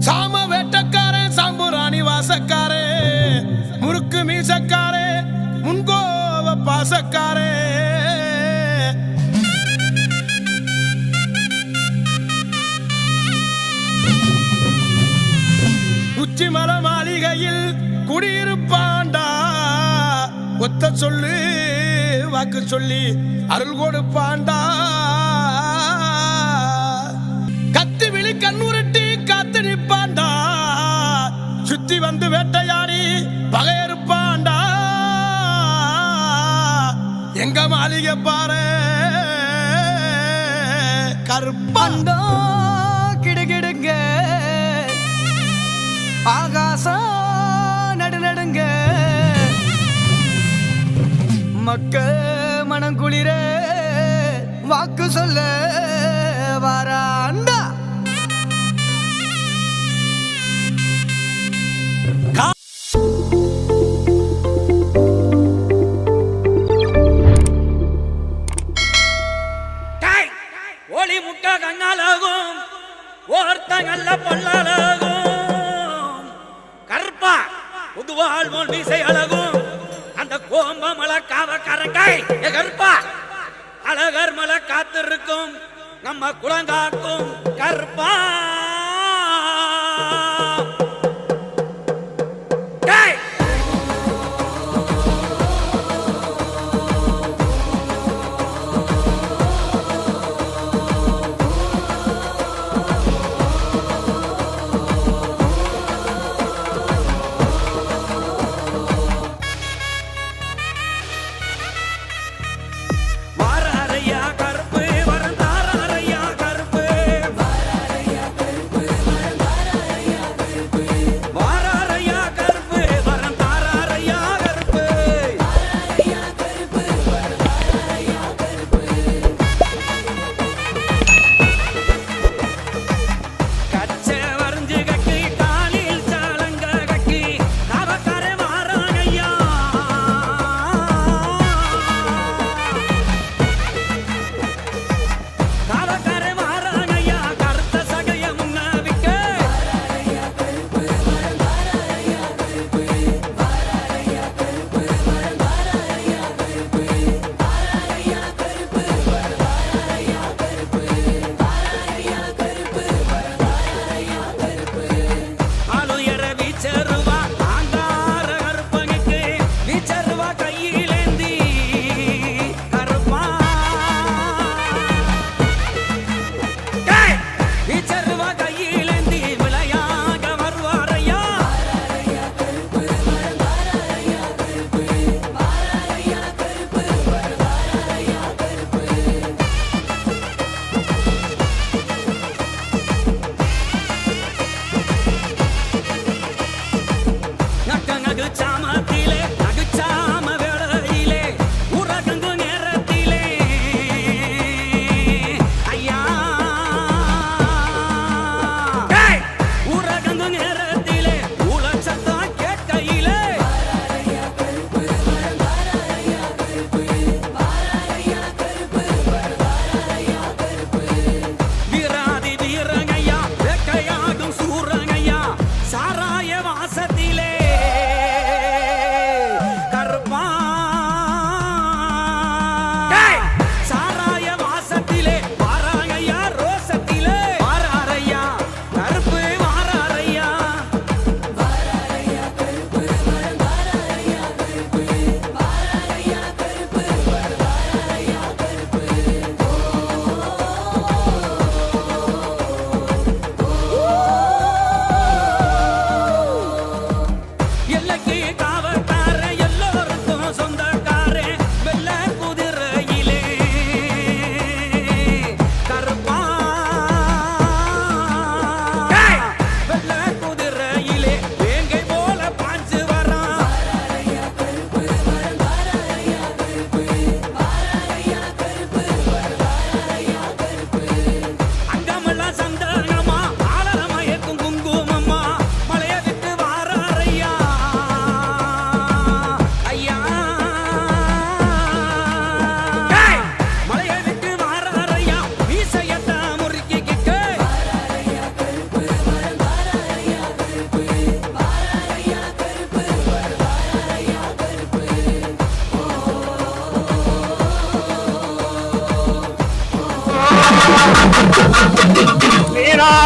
சாம வேட்டக்காரே சாம்புராணி வாசக்காரே முறுக்கு மீசக்காரே முன்கோவ பாசக்காரே உச்சிமல மாளிகையில் குடியிருப்பாண்டா ஒத்த சொல்லு வாக்கு சொல்லி அருள் கொடுப்பாண்டா கத்தி விழி கண்ணுருட்டி காத்து நிப்பாண்டா சுத்தி வந்து வேட்டையாடி பகையறுப்பாண்டா எங்க மாளிகை பாரு கருப்பாண்டோ கிடுகிடுங்க ஆகாசம் நடுநடுங்க மக்க மனங்குளிர வாக்கு சொல்ல வராண்டா ஒளி முட்டா கண்ணாலாகும் ஒருத்தங்கல்ல பொல்லாலாகும் கருப்பா புதுவாள் போல் மீசை அழகும் அந்த கோம்ப மலை காவ கரங்காய் கருப்பா அழகர் மலை காத்திருக்கும் நம்ம குளங்காக்கும் கருப்பா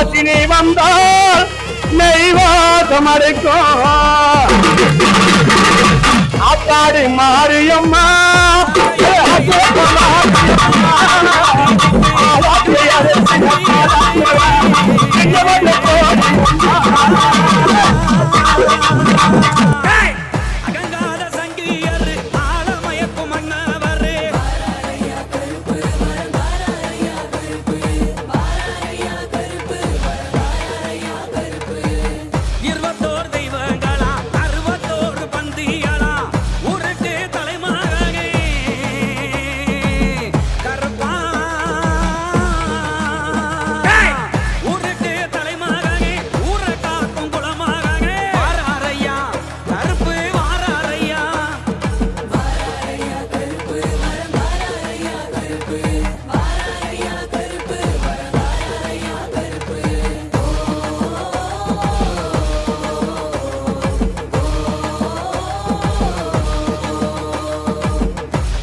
வாசினி வந்தால் நெய்வாசம் அடைக்கும் ஆத்தாடி மாரியம்மா அகங்கார சங்கியர் ஆழமயக்கும் மன்னவரே இருபத்தோர் தெய்வங்களா அறுபத்தோரு பந்திகளா ஊருக்கு தலைமகனே கருப்பா ஊருக்கு தலைமகனே ஊரை காக்கும் குலமகனே வாராரையா கருப்பு வாராரையா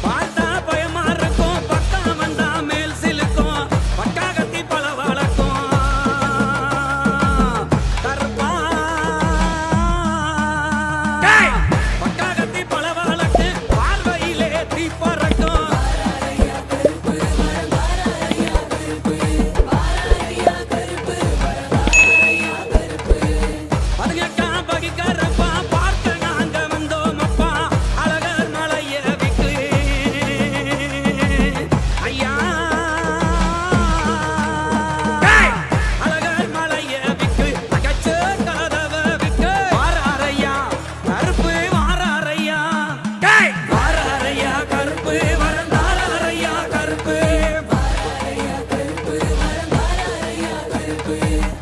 பார்த்தா பயமா இருக்கும் பக்கம் வந்தா மேல் சிலுக்கும் பட்டாகத்தி பல வழக்கும் கருப்பா பட்டாகத்தி பல வழக்கு பார்வையிலே தீ பறக்கும் பதினெட்டாம் பகி கருப்பா பார்க்க நாங்க வந்தோம் அப்பா அழகர் மலைய விட்டு ஐயா அழகர் மலைய விட்டு அகச்ச கதவ விட்டு வாராரையா கருப்பு வாராரையா வாராரையா கருப்பு வரந்தாரையா கருப்பு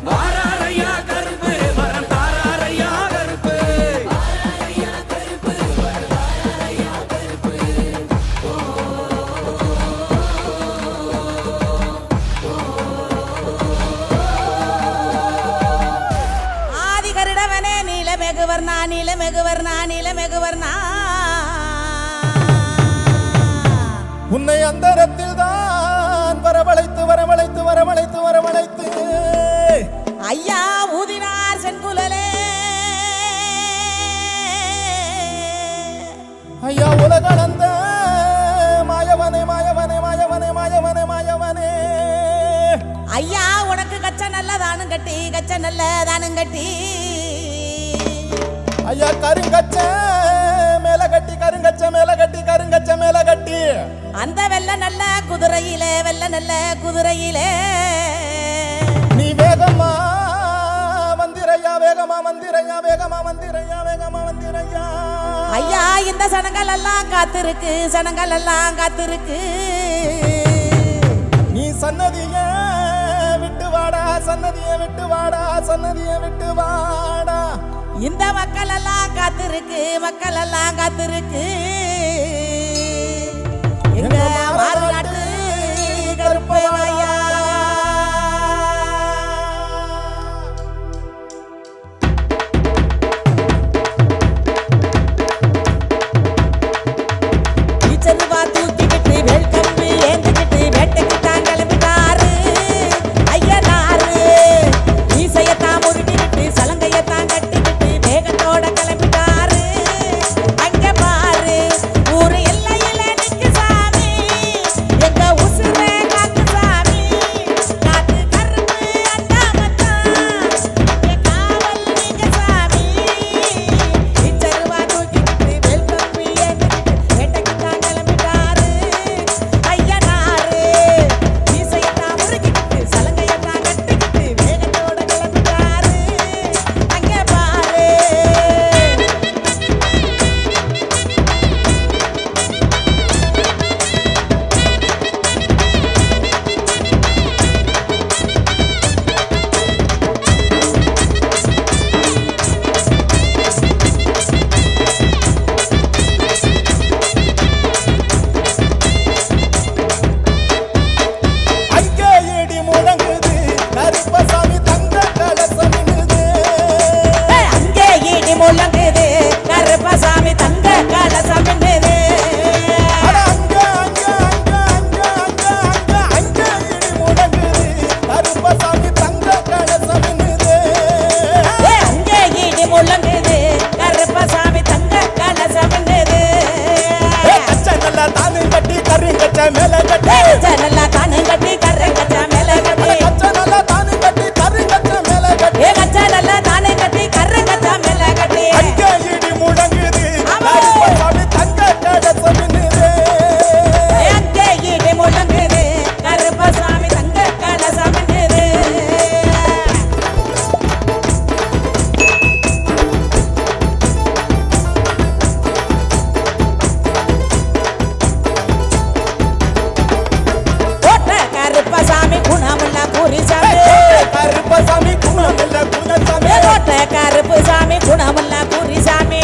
வாராரையா கருப்பு வரந்தாரையா கருப்பு ஆதி கருடவனே நீலமெகுவர்ணா நீலமெகுவர்ணா நீலமெகுவர்ணா உன்னை அந்தரத்தில் தான் வரவழைத்து வரவழைத்து வரவழைத்து வரவழைத்து ஐயா ஊதினார் செங்குழலே ஐயா உலகளந்த மாயவனே மாயவனே மாயவனே மாயவனே மாயவனே ஐயா உனக்கு கச்ச நல்ல தானும் கட்டி கச்ச நல்ல தானும் கட்டி ஐயா கருங்கச்ச மேல கட்டி கருங்கச்ச மேல கட்டி கருங்கச்ச மேல கட்டி அந்த வெள்ள நல்ல குதிரையிலே வெள்ள நல்ல குதிரையிலே நீ வேகமா வந்திரையா வேகமா வந்திரையா வேகமா வந்திரையா வேகமா வந்திரையா ஐயா இந்த சனங்கள் எல்லாம் காத்திருக்கு சனங்கள் எல்லாம் காத்திருக்கு நீ சன்னதிய விட்டு வாடா சன்னதிய விட்டு வாடா சன்னதிய விட்டு வாடா இந்த மக்கள் எல்லாம் காத்திருக்கு மக்கள் எல்லாம் காத்திருக்கு எங்க மாறுநாட்டு கருப்பையா டீச்சருவா தூக்கிக்கிட்டு வெல்கம்பு ஏந்திக்கிட்டு வேட்டைக்கு தான் கிளம்பிட்டாரு ஐயனாரு மீசையத்தான் முருட்டிக்கிட்டு சலங்கையத்தான் கட்டிக்கிட்டு வேகத்தோட கிளம்பிட்டாரு அங்க பாரு ஊரு எல்லையில நிக்கு சாமி எங்க உசுரே காக்கு சாமி ஒத்த கருப்பு சாமி குணமுள்ள குறிசாமி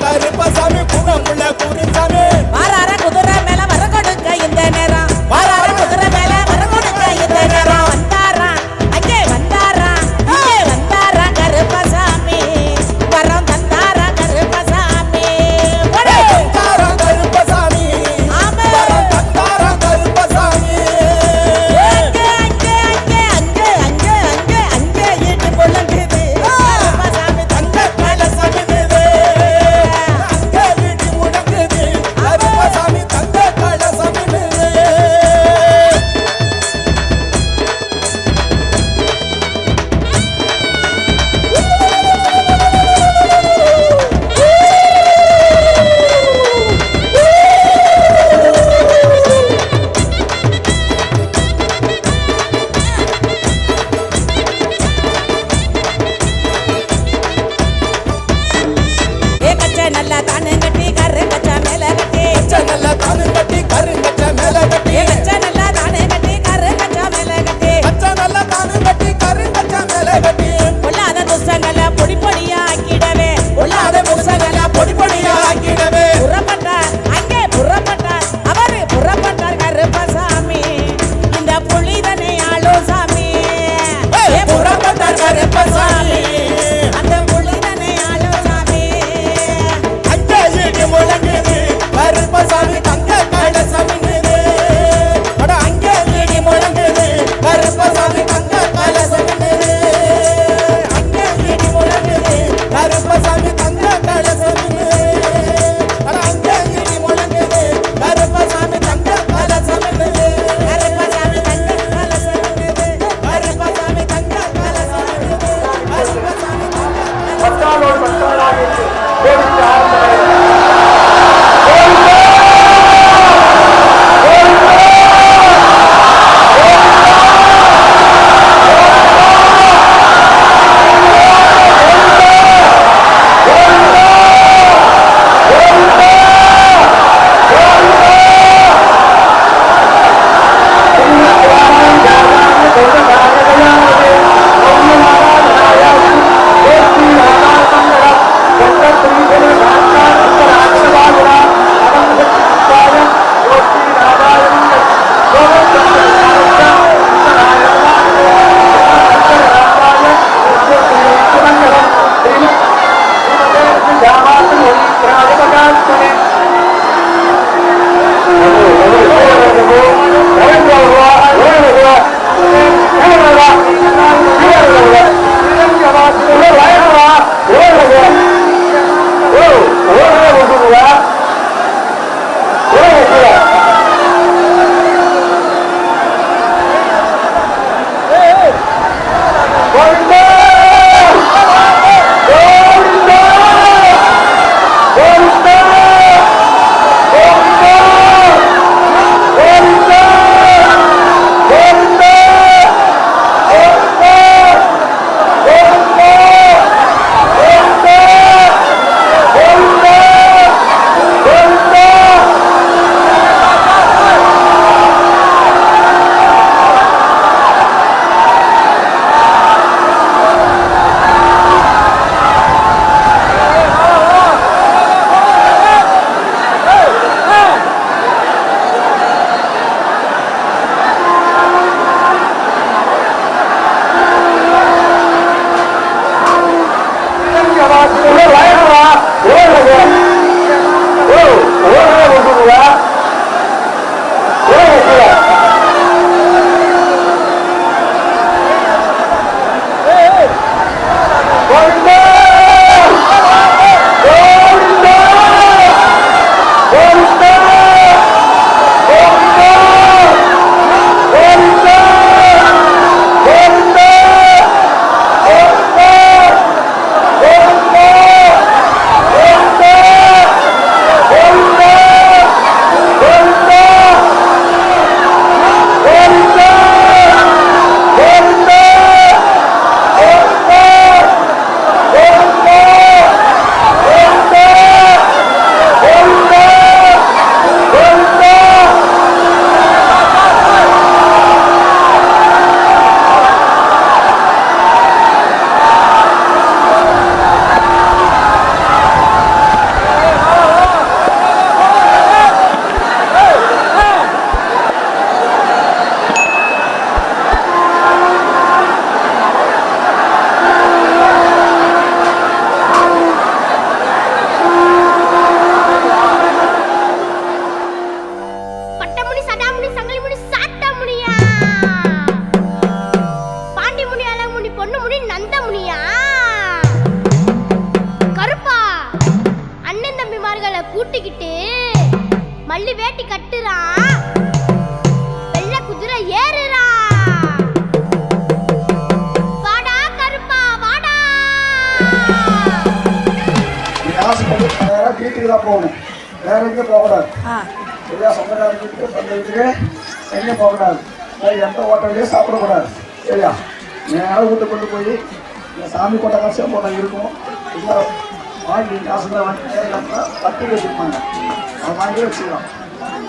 கருப்பசாமி குணமுள்ள குடிசாமி வாரார குதிரை மேல வர கொடுக்க இந்த நேரம் வாரார குதிரை மேல வர கொடுக்க இந்த நேரம் வந்தாரா அங்கே வந்தாரா இங்கே வந்தாரா கருப்பசாமி வரம் தந்தாரா கருப்பசாமி ஒடே! தந்தாரம் கருப்பசாமி ஆமே! வரம் தந்தாரம் கருப்பசாமி அங்கே அங்கே அங்கே அங்கே அங்கே அங்கே அங்கே இட்டு பொழுங்குது கருப்பசாமி தங்க மேல சமிதே அங்கே வீட்டு முடங்குது வீட்டுக்கு தான் போகணும், வேற எங்கேயும் போகக்கூடாது. ஆ சரியா? சொந்தக்கார வீட்டுக்கு சொந்த வீட்டுக்கு எங்கேயும் போகக்கூடாது. எந்த ஹோட்டல்லையும் சாப்பிடக்கூடாது. சரியா? நேரம் வீட்டுக்கு கொண்டு போய் இந்த சாமி கொண்ட காசு போட்டா இருக்கும், இல்லை வாங்கி காசு தான் வாங்கி தட்டி வச்சுருப்பாங்க, அதை வாங்கி வச்சுக்கலாம்.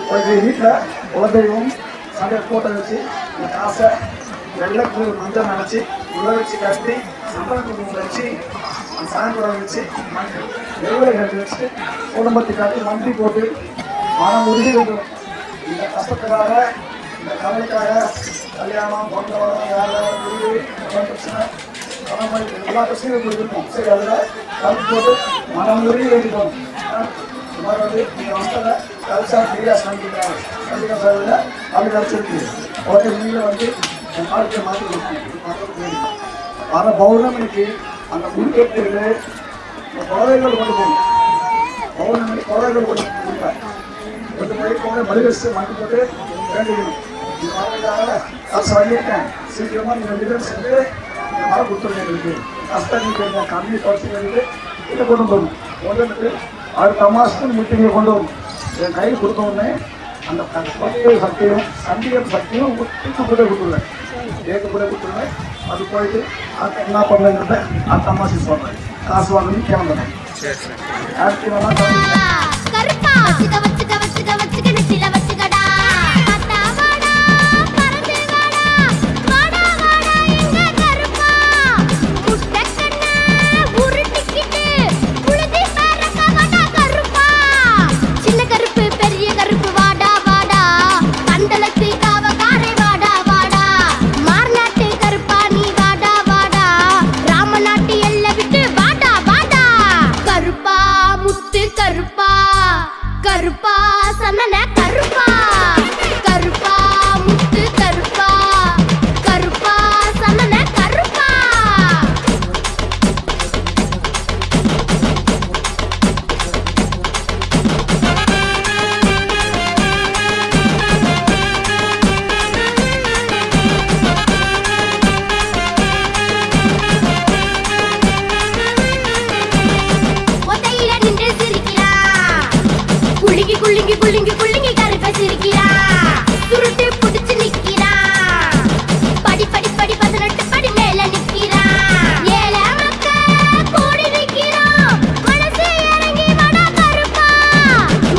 போய் வீட்டில் குலதெய்வம் சண்டை போட்டை வச்சு இந்த காசை வெள்ளக்கு மஞ்சள் நினச்சி உள்ள வச்சு கட்டி சம்பளம் குடும்பம் வச்சு அந்த சாமி குடம் வச்சு நெய்வலை கட்டி வச்சு குடும்பத்தை காட்டி நன்றி போட்டு மனம் உறுதி வைக்கணும். இந்த கஷ்டத்துக்காக, இந்த கவலைக்காக, கல்யாணம், பொங்கல், வேலை, வீடு, பிரச்சனை, பணம், எல்லா பிரச்சனையும் கொடுத்துருக்கோம். சரி, அதில் கல்வி போட்டு மனம் உறுதி வைக்கணும். இந்த மாதிரி வந்து நீங்கள் வந்ததை கல்ச்சா ஃப்ரீயாக சந்திக்கிறாங்க. சந்திக்க சார்பில் அப்படி கிடச்சிருக்கு. ஓகே, நீங்களும் வந்து என் வாழ்க்கையை மாற்றி கொடுக்கணும். வர பௌர்ணமிக்கு அந்த முடிக்கட்டுகளை இந்த குழந்தைகள் கொண்டு போகணும். பௌர்ணமி குழந்தைகள் கொண்டு கொடுப்பேன். கொண்டு போய் போன மடிவச்சு மாட்டி போட்டு வேண்டிக்கணும். இந்த வாழ்க்கைக்காக காசு வாங்கியிருக்கேன், சீக்கிரமாக நீங்கள் ரிட்டர்ன் செஞ்சு இந்த மாதிரி கொடுத்துருங்க. எங்களுக்கு கஷ்டம் நீங்கள் கம்மி குறைச்சி இதை கொண்டு போகணும். கொண்டு அடுத்த மாதத்துக்கு மீட்டிங்கை கொண்டு வரும். என் கையில் கொடுத்த உடனே அந்த பக்திய சக்தியும் சண்டிகை சக்தியும் தூக்கு கூட கொடுத்துருவேன், ஏற்க கூட கொடுத்துருவேன். அது போயிட்டு அடுத்த என்ன பண்ணுறேங்கிறத அடுத்த அம்மாசி சொல்கிறேன். காசு வாங்கணும் கிளம்புறேன். ஆக்டிவெல்லாம் கருப்பா வச்சுக்க வச்சுக்க வச்சுக்க வச்சுக்க நெத்தில வச்சுக்கடா. அத்தா வாடா பறந்து வாடா, வாடா வாடா எங்க கருப்பா. முட்டை கண்ணை உருட்டிக்கிட்டு புழுதி பறக்க வாடா கருப்பா. சின்ன கருப்பு பெரிய கருப்பு வாடா வாடா, கண்டலத்து காவக்காரை வாடா வாடா. மார்நாட்டு கருப்பா நீ வாடா வாடா, ராமநாட்டு எல்லை விட்டு வாடா வாடா. கருப்பா முத்து கருப்பா, கருப்பா சந்தன கருப்பா. கருப்பா முத்து கருப்பா, கருப்பா சந்தன கருப்பா. ஒத்தையில நின்று சிரிக்கிறான், குலுங்கி குலுங்கி குலுங்கி குலுங்கி கருப்பை சிரிக்கிறான். சுருட்டு புடிச்சு நிக்கிறான், படி படி படி 18 படி மேல நிக்கிறான். ஏழ மக்க கூடி நிக்கிறோம், மனசு இறங்கி வாடா கருப்பா.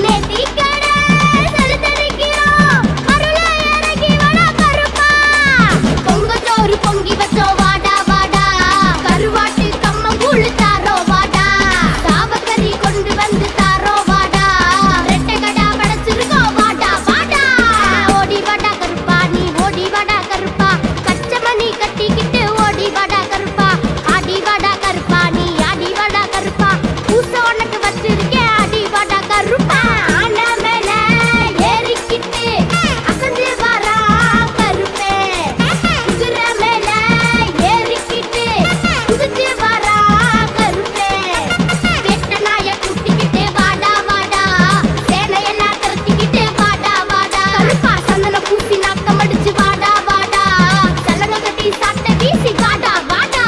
நேத்தி கடை செலுத்த நிக்கிறோம், அருள இறங்கி வாடா கருப்பா. பொங்க சோறு பொங்கி வச்சோம் வாடா வாடா, கருவாட்டு கம்மங்கூழ் தாரோ வாடா. சாவக்கறி கொண்டு வந்து தாரோ வாடா, ரெட்டை கடா படைச்சிருக்கோம் வாடா வாடா. ஓடி வாடா கருப்பா நீ ஓடி வாடா கருப்பா, கச்சமணி கட்டிக்கிட்டு ஓடி வாடா கருப்பா. ஆடி வாடா கருப்பா நீ ஆடி வாடா கருப்பா, பூச உனக்கு வச்சிருக்கேன் ஆடி வாடா கருப்பா. ஆனா மேல ஏறிக்கிட்டு அசந்து வாரா கருப்பே, குதிரை மேல ஏறிக்கிட்டு குதிச்சு வாரா கருப்பே. வேட்ட நாய கூட்டிக்கிட்டு வாடா வாடா, சேனையெல்லாம் திரட்டிக்கிட்டு வாடா வாடா. கருப்பா சந்தன பூசி நாக்கம் அடிச்சு வாடா வாடா, சலங்க கட்டி சாட்டை வீசி வாடா வாடா.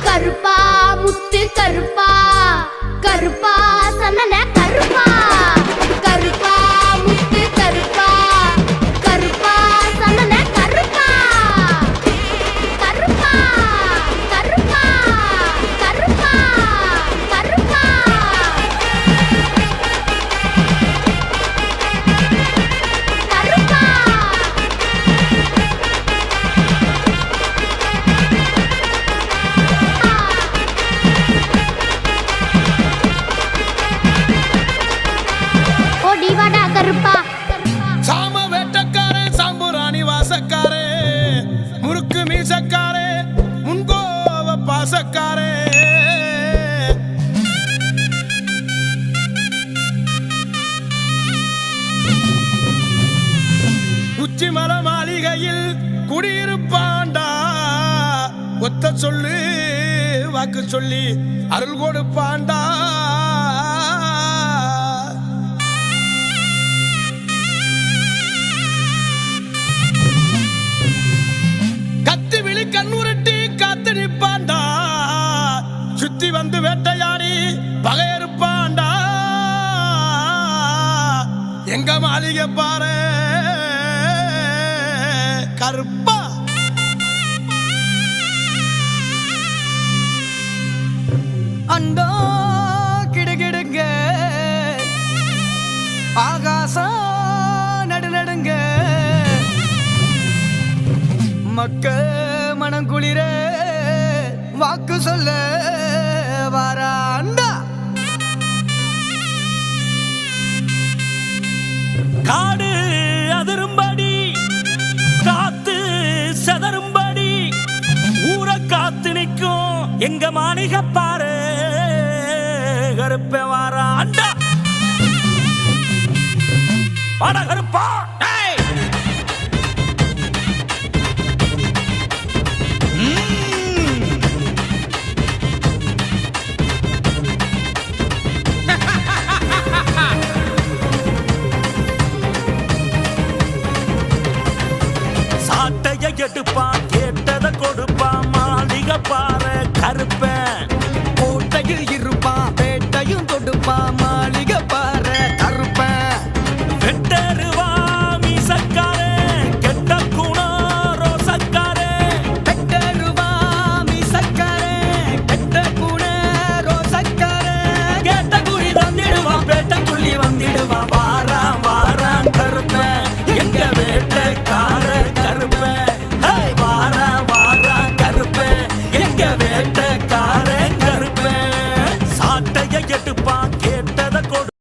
கருப்பா முத்து கருப்பா, கருப்பா சந்தன கருப்பா. கருப்பா முத்து கருப்பா, கருப்பா சந்தன கருப்பா. கருப்பா கருப்பா கருப்பா கருப்பா. கருப்பா ஓடி வாடா கருப்பா. சாம வேட்டக்காரே, சாம்புராணி வாசக்காரே, முறுக்கு மீசக்காரே, முன்கோவ பாசக்காரே. உச்சி மர மாளிகையில் குடியிருப்பாண்டா, ஒத்த சொல்லு வாக்கு சொல்லி அருள் கொடுப்பாண்டா. கத்தி விழி கண்ணுரட்டி காத்து நிப்பாண்டா, சுத்தி வந்து வேட்டையாடி பகையறுப்பாண்டா. எங்க மாளிகை பாரு கருப்பா அண்டோ கிடுகிடுங்க ஆகாசம் நடுநடுங்க மக்க மனம் குளிர வாக்கு சொல்ல வாராண்டா காடு அதிரும்படி காத்து செதறும்படி ஊரை காத்து நிற்கும் எங்க மாளிகை பாரு கருப்ப வாராண்டா வாடா கருப்பா